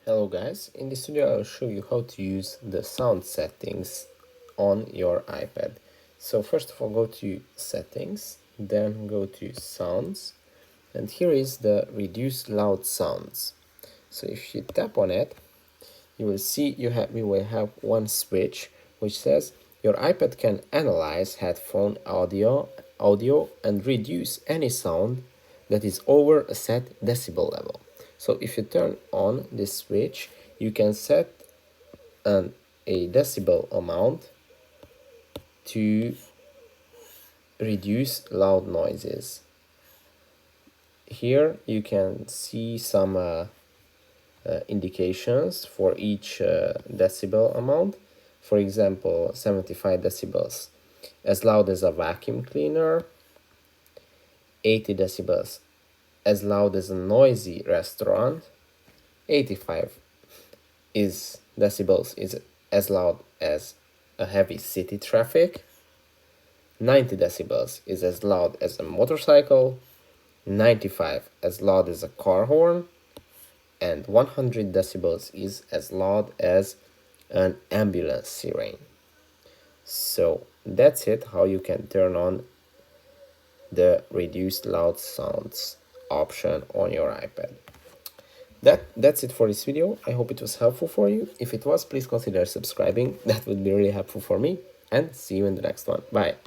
Hello guys, in this video I'll show you how to use the sound settings on your iPad. So first of all go to settings, then go to sounds, and here is the reduce loud sounds. So if you tap on it, you will see we will have one switch which says your iPad can analyze headphone audio and reduce any sound that is over a set decibel level. So if you turn on this switch, you can set a decibel amount to reduce loud noises. Here you can see some indications for each decibel amount. For example, 75 decibels, as loud as a vacuum cleaner. 80 decibels, as loud as a noisy restaurant. 85 decibels is as loud as a heavy city traffic. 90 decibels is as loud as a motorcycle. 95 as loud as a car horn, and 100 decibels is as loud as an ambulance siren. So that's it, how you can turn on the reduced loud sounds option on your iPad. That's it for this video. I hope it was helpful for you. If it was, please consider subscribing. That would be really helpful for me. And see you in the next one. Bye.